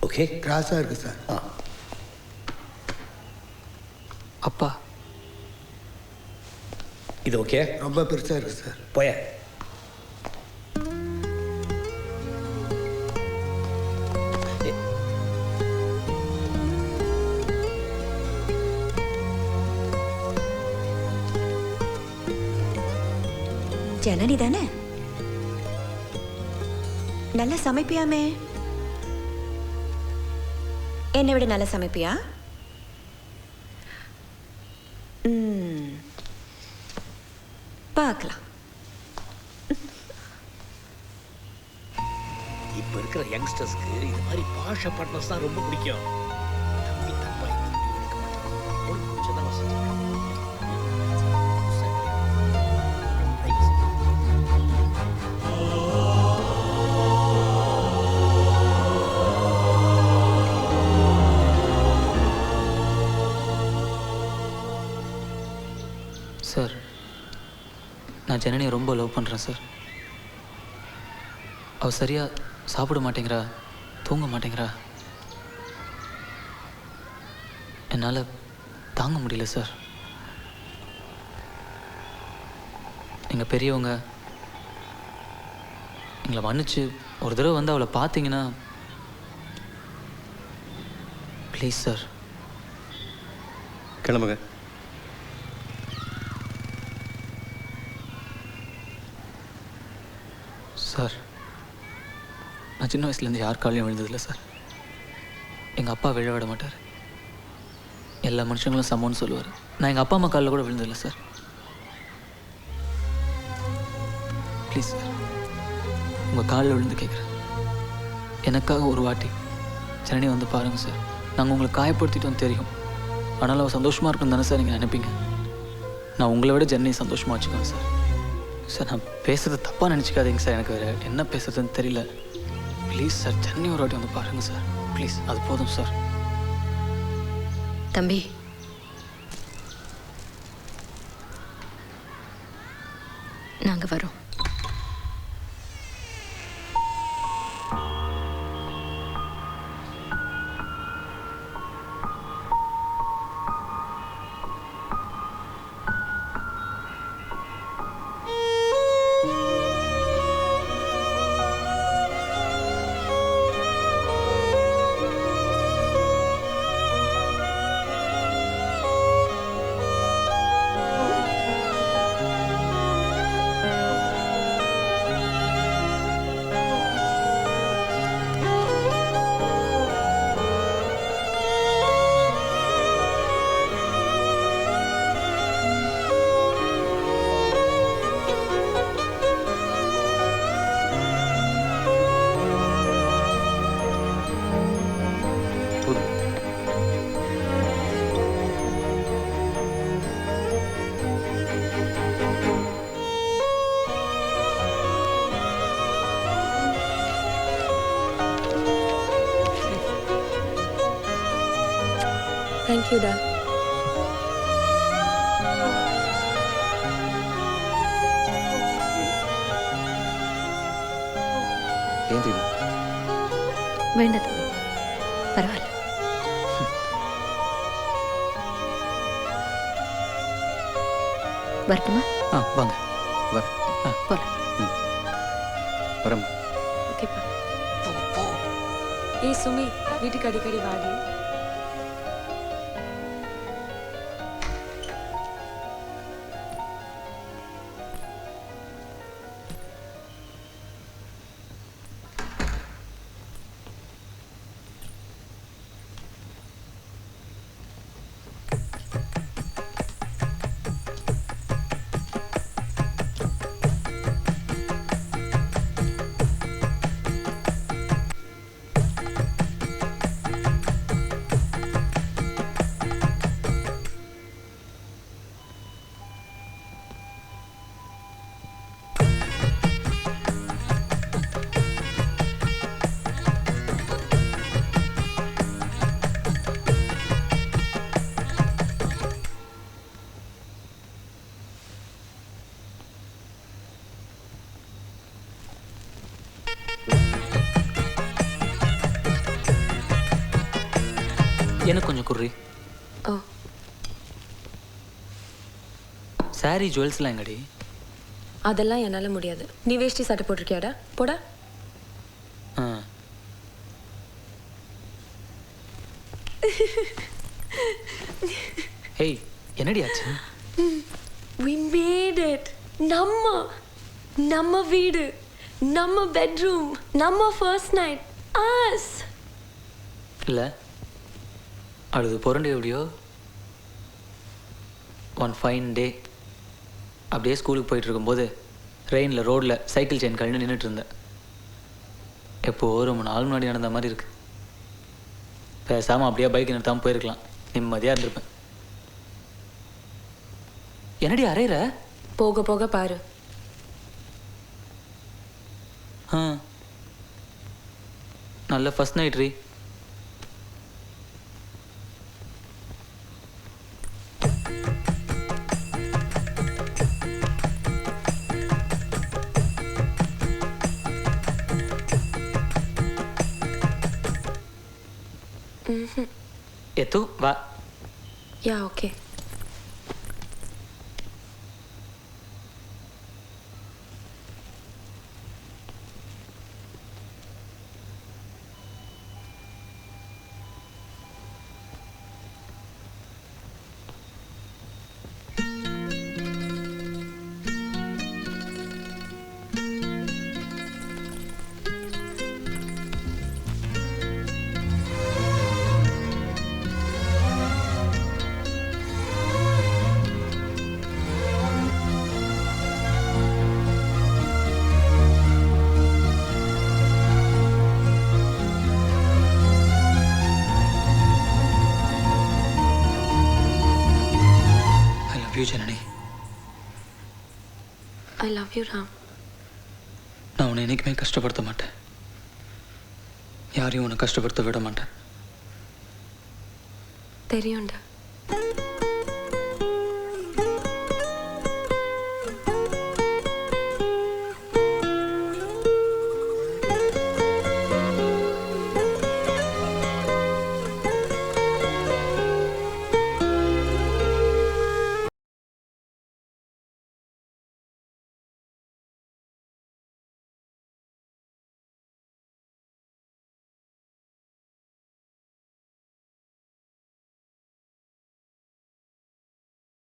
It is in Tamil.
ஓகே. கிராஸாக இருக்குது சார். அப்பா இது ஓகே. ரொம்ப பெருசாக இருக்குது சார். போய ஜனனி தானே? நல்லா சமைப்பியாமே. என்னை விட நல்லா சமைப்பியா? பார்க்கலாம். இப்ப இருக்கிற யங்ஸ்டர்ஸ்க்கு இது மாதிரி பாஷ பார்ட்னர்ஸ் தான் ரொம்ப பிடிக்கும். தம்பி தப்பா இந்த முடிவு எடுக்க மாட்டான். ஒரு கொஞ்சம் தான் வசதி. சார், நான் ஜனனியை ரொம்ப லவ் பண்ணுறேன் சார். அவள் சரியாக சாப்பிட மாட்டேங்கிறா, தூங்க மாட்டேங்கிறா. என்னால் தாங்க முடியல சார். நீங்கள் பெரியவங்க, எங்களை மன்னிச்சு ஒரு தடவை வந்து அவளை பார்த்தீங்கன்னா ப்ளீஸ் சார். கிளம்புங்க. சார், நான் சின்ன வயசுலேருந்து யார் காலையும் விழுந்ததில்லை சார். எங்கள் அப்பா விழ விட மாட்டார். எல்லா மனுஷங்களும் சமம்னு சொல்லுவார். நான் எங்கள் அப்பா அம்மா காலில் கூட விழுந்ததில்லை சார். ப்ளீஸ் சார், உங்கள் காலில் விழுந்து கேட்குறேன். எனக்காக ஒரு வாட்டி ஜனனி வந்து பாருங்கள் சார். நாங்கள் உங்களை காயப்படுத்திட்டோம் தெரியும். ஆனால் அவள் சந்தோஷமாக இருக்குன்னு தானே சார் நீங்கள் நினைப்பீங்க. நான் உங்களை விட ஜனனியை சந்தோஷமாக வச்சுக்கோங்க சார். சார், நான் பேசுகிறது தப்பாக நினச்சிக்காதீங்க சார். எனக்கு வேறு என்ன பேசுறதுன்னு தெரியல. ப்ளீஸ் சார், ஜனனி ஒரு வாட்டி வந்து பாருங்கள் சார். ப்ளீஸ், அது போதும் சார். தம்பி, நாங்கள் வரோம். Thank you, Dad. ஏன் தெரியுமா? வேண்டாம் தம்பி, பரவாயில்ல. வரட்டுமா? வாங்க. போலாம். வரம். ஓகேப்பா. ஏய் சுமி, வீட்டுக்கு அடிக்கடி வாடி. எனக்கு கொஞ்சம் குர்ரி. ஓ சாரி ஜுவல்ஸ்லாம் எங்கடி? அதெல்லாம் என்னால் முடியாது. நீ வேஷ்டி சட்டை போட்டிருக்கியாடா? போடா. ஆ ஹேய், என்னடி ஆச்சு? We made it. நம்ம வீடு, நம்ம பெட்ரூம், நம்ம ஃபர்ஸ்ட் நைட், us. இல்லை, அழுது புரண்டு எப்படியோ ஒன் ஃபைன் டே அப்படியே ஸ்கூலுக்கு போயிட்டு இருக்கும்போது ரெயினில் ரோட்டில் சைக்கிள் செயின் கழண்டு நின்றுட்டு இருந்தேன். எப்போது ரொம்ப நாள் முன்னாடி நடந்த மாதிரி இருக்கு. பேசாமல் அப்படியே பைக் நிறுத்தாமல் போயிருக்கலாம், நிம்மதியாக இருந்திருப்பேன். என்னடி அரைகிற? போக போக பாரு. ஆ, நல்ல ஃபர்ஸ்ட் நைட் ரீ. எத்து வா. Yeah okay. Janani, I love you Ram. நான் உன்னை என்றைக்குமே கஷ்டப்படுத்த மாட்டேன். யாரையும் உன்னை கஷ்டப்படுத்த விட மாட்டேன். தெரியும்டா.